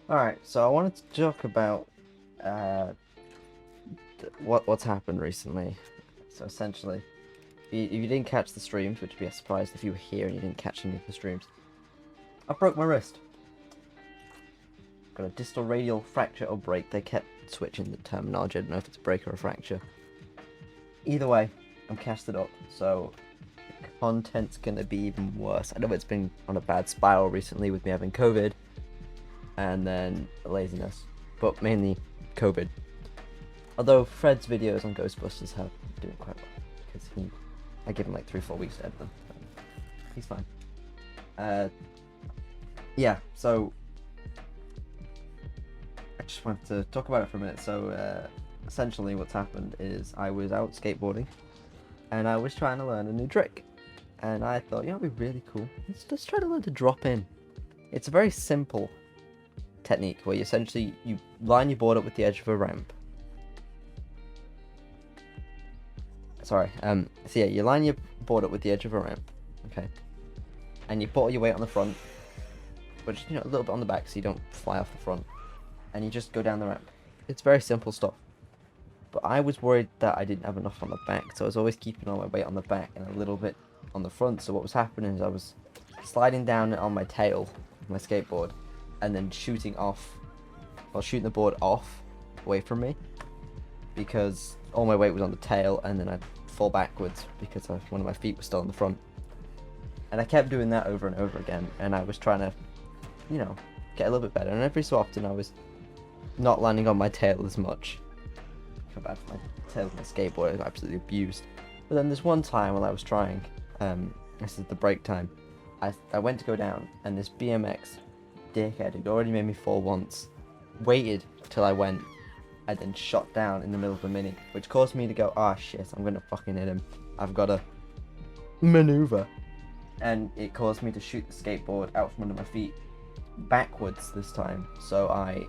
Alright, so I wanted to talk about uh, what's happened recently. So essentially, if you didn't catch the streams, which would be a surprise if you were here and you didn't catch any of the streams, I broke my wrist. Got a distal radial fracture or break. They kept switching the terminology. I don't know if it's a break or a fracture. Either way, I'm casted up, so the content's gonna be even worse. I know it's been on a bad spiral recently with me having COVID and then laziness, but mainly COVID. Although Fred's videos on Ghostbusters have been doing quite well because I give him like 3-4 weeks to edit them. He's fine. Yeah. So I just wanted to talk about it for a minute. So essentially, what's happened is I was out skateboarding, and I was trying to learn a new trick, and I thought, it'd be really cool. Let's try to learn to drop in. It's a very simple technique where you line your board up with the edge of a ramp. Sorry. So yeah, you line your board up with the edge of a ramp, okay, and you put all your weight on the front, but just, a little bit on the back so you don't fly off the front, and you just go down the ramp. It's very simple stuff. But I was worried that I didn't have enough on the back, so I was always keeping all my weight on the back and a little bit on the front. So what was happening is I was sliding down on my tail, my skateboard, and then shooting the board off away from me, because all my weight was on the tail, and then I'd fall backwards because one of my feet was still on the front. And I kept doing that over and over again, and I was trying to, get a little bit better. And every so often I was not landing on my tail as much. I feel bad for my tail of my skateboard. I got absolutely abused. But then there's one time while I was trying, this is the break time, I went to go down, and this BMX dickhead who'd already made me fall once waited till I went and then shot down in the middle of the mini, which caused me to go, shit, I'm gonna fucking hit him. I've gotta maneuver. And it caused me to shoot the skateboard out from under my feet backwards this time. So I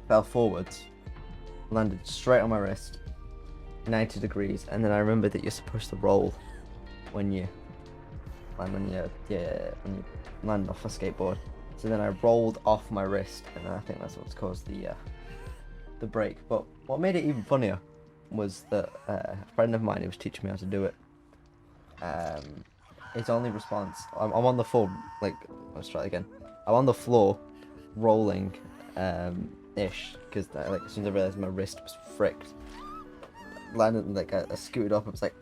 fell forwards, landed straight on my wrist, 90 degrees, and then I remembered that you're supposed to roll when you land off a skateboard. So then I rolled off my wrist, and I think that's what's caused the break. But what made it even funnier was that a friend of mine who was teaching me how to do it, his only response, I'm on the floor, let's try it again. I'm on the floor, rolling, ish, because as soon as I realized my wrist was fricked, landed, I scooted up, I was like,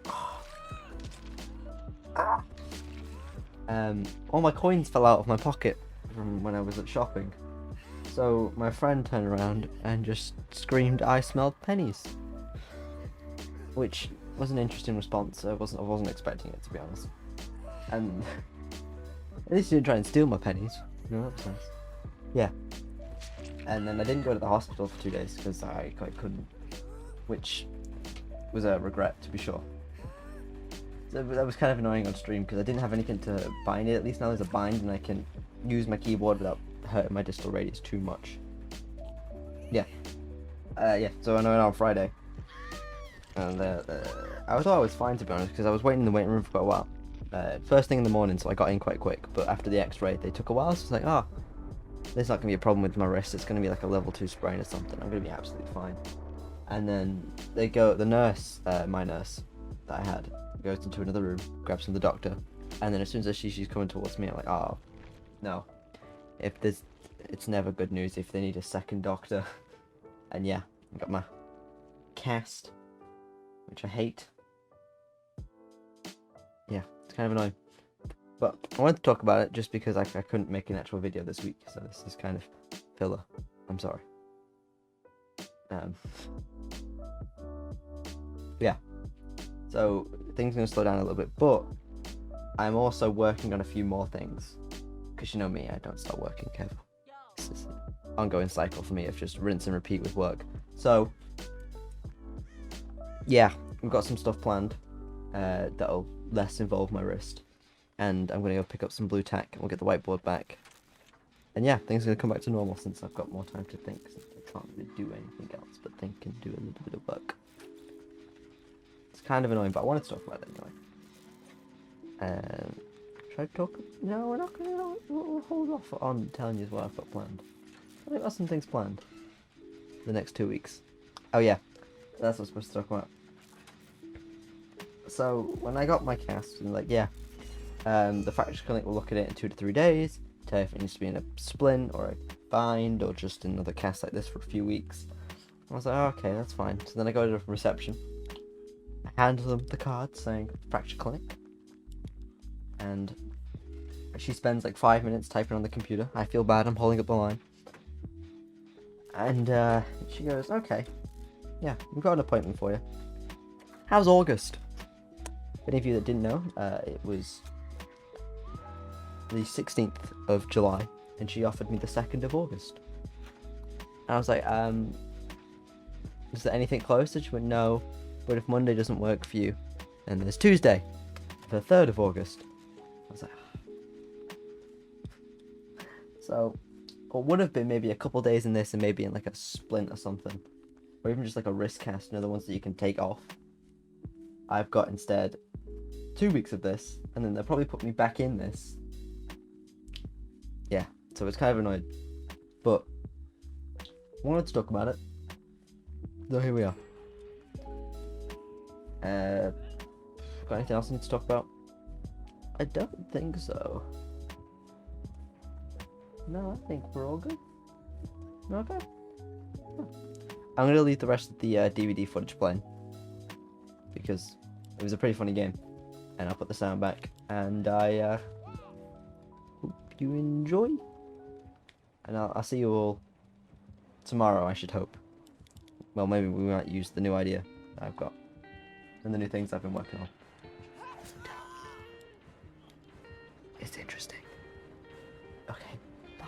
all my coins fell out of my pocket from when I was at shopping. So my friend turned around and just screamed, "I smelled pennies," which was an interesting response. I wasn't expecting it, to be honest. And at least he didn't try and steal my pennies. That was nice. Yeah. And then I didn't go to the hospital for 2 days because I couldn't, which was a regret, to be sure. So that was kind of annoying on stream because I didn't have anything to bind it. At least now there's a bind and I can use my keyboard without hurting my distal radius too much. Yeah. So I went on Friday. And I thought I was fine, to be honest, because I was waiting in the waiting room for quite a while. First thing in the morning, so I got in quite quick. But after the x-ray, they took a while, so I was like, there's not going to be a problem with my wrist. It's going to be like a level 2 sprain or something. I'm going to be absolutely fine. And then the nurse, my nurse that I had, goes into another room, grabs from the doctor, and then as soon as she's coming towards me, I'm like, no. It's never good news if they need a second doctor. And yeah, I got my cast, which I hate. Yeah, it's kind of annoying. But I wanted to talk about it just because I couldn't make an actual video this week, so this is kind of filler. I'm sorry. Yeah. So things are going to slow down a little bit, but I'm also working on a few more things. Because you know me, I don't stop working, Kev. This is an ongoing cycle for me of just rinse and repeat with work. So, yeah, we've got some stuff planned that'll less involve my wrist. And I'm going to go pick up some blue tack and we'll get the whiteboard back. And yeah, things are going to come back to normal since I've got more time to think. Since I can't really do anything else but think and do a little bit of work. It's kind of annoying, but I wanted to talk about it anyway. Should I talk? No, we're not gonna. We'll hold off on telling you what I've got planned. I've got some things planned. The next 2 weeks. Oh yeah, that's what I'm supposed to talk about. So when I got my cast, and like, yeah, the fracture clinic will look at it in 2 to 3 days, tell you if it needs to be in a splint or a bind or just another cast like this for a few weeks. I was like, oh, okay, that's fine. So then I go to the reception. I hand them the card saying fracture clinic, and she spends like 5 minutes typing on the computer. I feel bad. I'm holding up the line. And she goes, okay, yeah, we've got an appointment for you. How's August? For any of you that didn't know, it was the 16th of July, and she offered me the 2nd of August. And I was like, is there anything closer? She went, no, but if Monday doesn't work for you, then there's Tuesday, the 3rd of August. I was like, so what would have been maybe a couple days in this and maybe in like a splint or something, or even just like a wrist cast, you know, the ones that you can take off. I've got instead 2 weeks of this, and then they'll probably put me back in this. Yeah, so it's kind of annoyed, but I wanted to talk about it. So here we are. Got anything else I need to talk about? I don't think so. No, I think we're all good. Okay. I'm gonna leave the rest of the DVD footage playing because it was a pretty funny game, and I'll put the sound back. And I hope you enjoy. And I'll see you all tomorrow, I should hope. Well, maybe we might use the new idea that I've got and the new things I've been working on. It's interesting. Okay, bye.